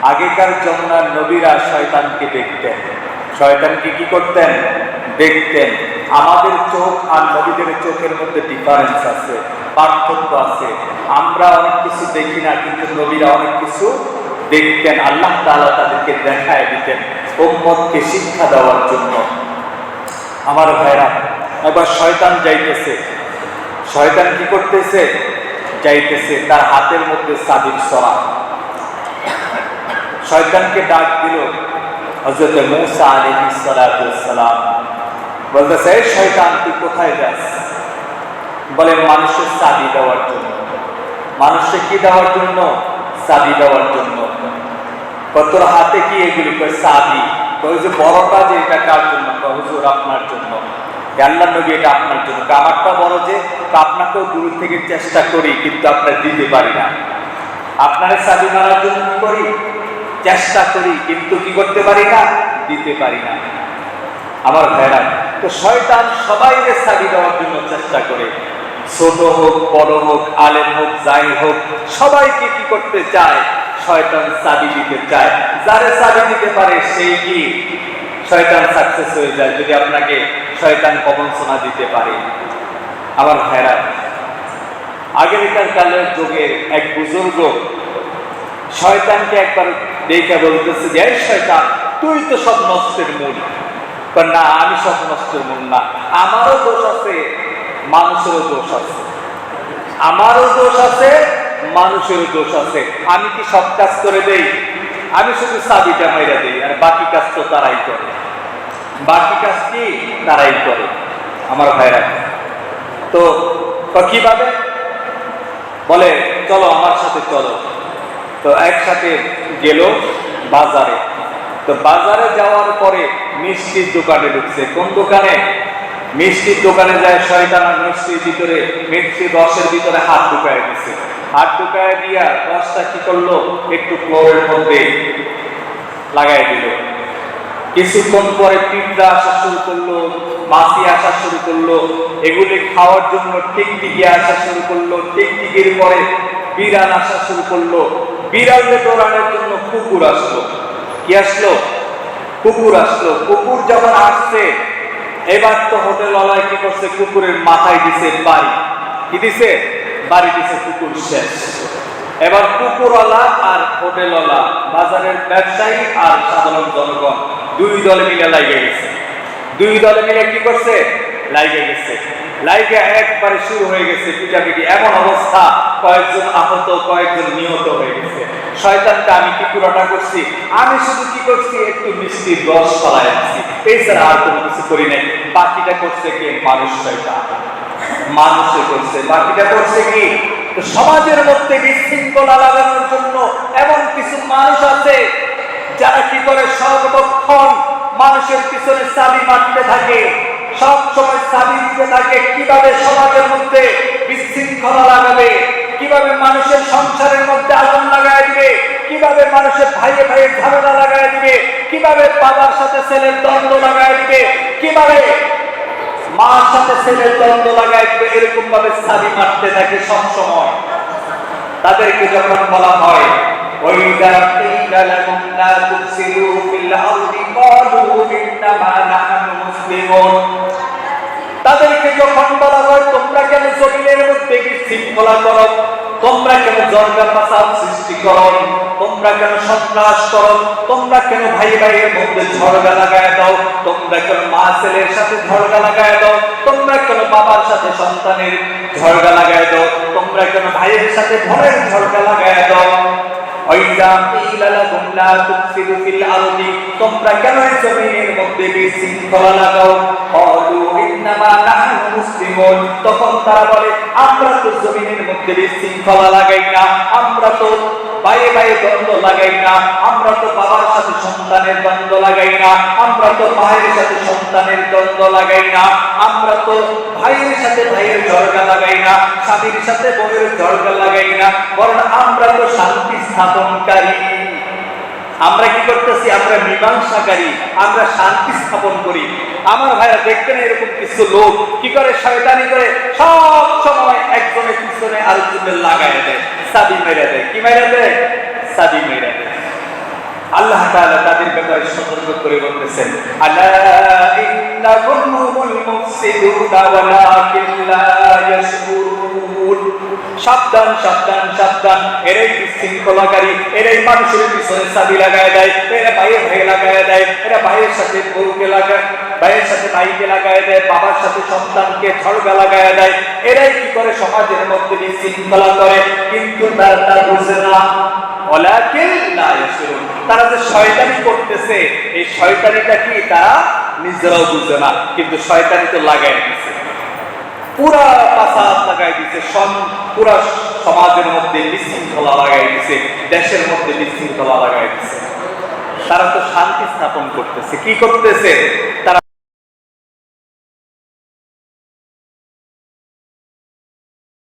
আগেকার জমানার নবীরা শয়তানকে দেখতেন। শয়তানকে কি করতেন? দেখতেন। আমাদের চোখ আর নবীদের চোখের মধ্যে ডিফারেন্স আছে, পার্থক্য আছে। আমরা অনেক কিছু দেখি না, কিন্তু নবীরা অনেক কিছু দেখতেন। আল্লাহ তাআলা তাদেরকে দেখায় দিতেন উম্মতকে শিক্ষা দেওয়ার জন্য। আমার ভাইরা, এবার শয়তান যাইতেছে। শয়তান কি করতেছে? যাইতেছে, তার হাতের মধ্যে চাবির ছড়া। শয়তানকে ডাক দিল হযরত মূসা আলাইহিস সালাতু ওয়াস সালাম। বলতেছে, এই শয়তান তুই কোথায় যাস? বলে, মানুষের চাবি দেওয়ার জন্য। মানুষকে কি দেওয়ার জন্য? চাবি দেওয়ার জন্য। তোর হাতে কি এগুলি? চাবি। ওই যে বড়টা, যে এটা কার জন্য? হুজুর আপনার জন্য। আল্লাহর নবী, এটা আপনার জন্য। আমারটা বড় যে, আপনাকেও দূর থেকে চেষ্টা করি, কিন্তু আপনার দিতে পারি না। আপনার চাবি মারার জন্য কি করি? চেষ্টা করি, কিন্তু কি করতে পারি না? দিতে পারি না। আমার ভাইরা, তো শয়তান সবাইকে চাবি দেওয়ার জন্য চেষ্টা করে। ছোট হোক, বড় হোক, আলেম হোক, যাই হোক, সবাইকে কি করতে চায়? শয়তান চাবি দিতে চায়। যারে চাবি দিতে পারে সেই কি শয়তান সাকসেস হয়ে যায়, যদি আপনাকে শয়তান প্রবঞ্চনা দিতে পারে। আমার ভাইরা, আগেকার কালের যুগের এক বুজুর্গ শয়তানকে একবার দেখে বলতেছে যে, এই শয়তান, তুই তো সব নষ্টের মূল। না, আমি সব নষ্টের মূল না। আমারও দোষ আছে, মানুষেরও দোষ আছে। আমারও দোষ আছে, মানুষেরও দোষ আছে। আমি কি সব কাজ করে দেই? আমি শুধু চাবিটা মাইরা দেই, আর বাকি কাজ তো তারাই করে। বাকি কাজ কি? তারাই করে। আমার ভাইরা, তো কিভাবে? বলে, চলো আমার সাথে চলো। তো একসাথে গেল বাজারে। তো বাজারে যাওয়ার পরে মিষ্টির দোকানে ঢুকছে। কোন দোকানে? মিষ্টির দোকানে যায় শয়তান মিষ্টির ভিতরে, মিষ্টির রসের ভিতরে হাত ঢুকায় দিচ্ছে। হাত ঢুকায় দিয়া রসটা কি করলো? একটু ক্লোরের মধ্যে লাগাই দিল। কিছুক্ষণ পরে পিঁপড়া আসা শুরু করলো, মাছি আসা শুরু করলো। এগুলি খাওয়ার জন্য টিকটিকি আসা শুরু করলো। টিকটিকির পরে বিড়াল আসা শুরু করলো। বিড়ালকে দৌড়ানোর জন্য কুকুর আসলো। কি আসলো? কুকুর আসলো। কুকুর যখন আসছে, এবার তো হোটেলওয়ালায় কি করছে? কুকুরের মাথায় দিছে বাড়ি। কি দিছে? বাড়ি দিছে। কুকুর শেষ। এবার কুকুরওয়ালা আর হোটেলওয়ালা, বাজারের ব্যবসায়ী আর সাধারণ জনগণ, দুই দলে মিলে লাইগে গেছে। দুই দলে মিলে কি করছে? লাইগে গেছে। লাইগে একবারে শুরু হয়ে গেছে পিটাপিটি। এমন অবস্থা, কয়েকজন আহত, কয়েকজন নিহত হয়ে গেছে। শয়তানটা, আমি কি পুরোটা করছি? আমি শুধু কি করছি? একটু মিষ্টির রস ফলাই আনছি, এছাড়া আর কোনো কিছু করি নাই। বাকিটা করছে কে? মানুষ। শয়তান মানুষে করছে। বাকিটা করছে কি? তো সমাজের মধ্যে বিশৃঙ্খলা লাগানোর জন্য এমন কিছু মানুষ আছে যারা কি করে? সর্বক্ষণ মানুষের পিছনে চাবি মারতে থাকে, সব সময় চাবি দিতে থাকে। কিভাবে সমাজের মধ্যে বিশৃঙ্খলা লাগাবে, কিভাবে মানুষের সংসারের মধ্যে আগুন লাগাই দিবে, কিভাবে মানুষের ভাইয়ে ভাইয়ে ঝামেলা লাগাই দিবে, কিভাবে বাবার সাথে ছেলের দ্বন্দ্ব লাগাই দিবে, কিভাবে মার সাথে ছেলের দ্বন্দ্ব লাগাই দিবে। এরকম ভাবে চাবি মারতে থাকে সব সময়। তাদেরকে যখন বলা হয়, তাদেরকে যখন বলা হয়, তোমরা কেন জমিনের মধ্যে বিশৃঙ্খলা করো, তোমরা কেন ঝগড়া ফাসাদ সৃষ্টি করো, তোমরা কেন সন্ত্রাস করো, তোমরা কেন ভাই ভাইয়ের মধ্যে ঝগড়া লাগায় দাও, তোমরা কেন মা ছেলের সাথে ঝগড়া লাগায় দাও, তোমরা কেন বাবার সাথে সন্তানের ঝগড়া লাগায় দাও, তোমরা কেন ভাইয়ের সাথে বোনের ঝগড়া লাগায় দাও, তোমরা কেন জমিনের মধ্যে বিশৃঙ্খলা লাগাও? তখন তারা বলে, আমরা তো জমিনের মধ্যে বিশৃঙ্খলা লাগাই না, আমরা তো ভাইয়ে ভাইয়ে দ্বন্দ্ব লাগাই না, আমরা তো বাবার সাথে সন্তানের দ্বন্দ্ব লাগাই না, আমরা তো ভাইয়ের সাথে সন্তানের দ্বন্দ্ব লাগাই না, আমরা তো ভাইয়ের সাথে ভাইয়ের ঝগড়া লাগাই না, স্বামীর সাথে বউয়ের ঝগড়া লাগাই না, বরং আমরা তো শান্তি স্থাপনকারী। আমরা কি করতেছি? আমরা মীমাংসাকারী, আমরা শান্তি স্থাপন করি। আমার ভাইরা, দেখবেন এরকম কিছু লোক কি করে? শয়তানি করে সব সময় একজনের পিছনে আরেকজনের লাগায় দেয়, চাবি মেরে দেয়। কি মেরে দেয়? চাবি মেরে দেয়। আল্লাহ তাআলা তাদের ব্যাপারে সতর্ক করে বলতেছেন, আলা ইন্নাহুম হুমুল মুফসিদুনা ওয়ালাকিন লা ইয়াশউরুন। সাবধান সাবধান সাবধান, এরাই বিশৃঙ্খলাকারী, এরাই মানুষের পিছনে চাবি লাগায় দেয়, এরা ভাইয়ের ভাইয়ে লাগায় দেয়, এরা ভাইয়ের সাথে বউকে লাগায়, ভাইয়ের সাথে ভাইকে লাগায় দেয়, বাবার সাথে সন্তানকে ঝগড়া লাগায় দেয়। এরাই কি করে সমাজের মধ্যে বিশৃঙ্খলা করে, কিন্তু তারা বুঝে না। ওয়ালাকিন লা ইয়াশউরুন, তারা যে শয়তানি করতেছে, এই শয়তানিটা কি তারা নিজেরাও বুঝে না, কিন্তু শয়তানি তো লাগায় দিচ্ছে, পুরা ফাসাদ লাগাই দিচ্ছে, পুরা সমাজের মধ্যে বিশৃঙ্খলা লাগাই দিচ্ছে, দেশের মধ্যে বিশৃঙ্খলা লাগাই দিচ্ছে। তারা তো শান্তি স্থাপন করতেছে, কি করতেছে তারা?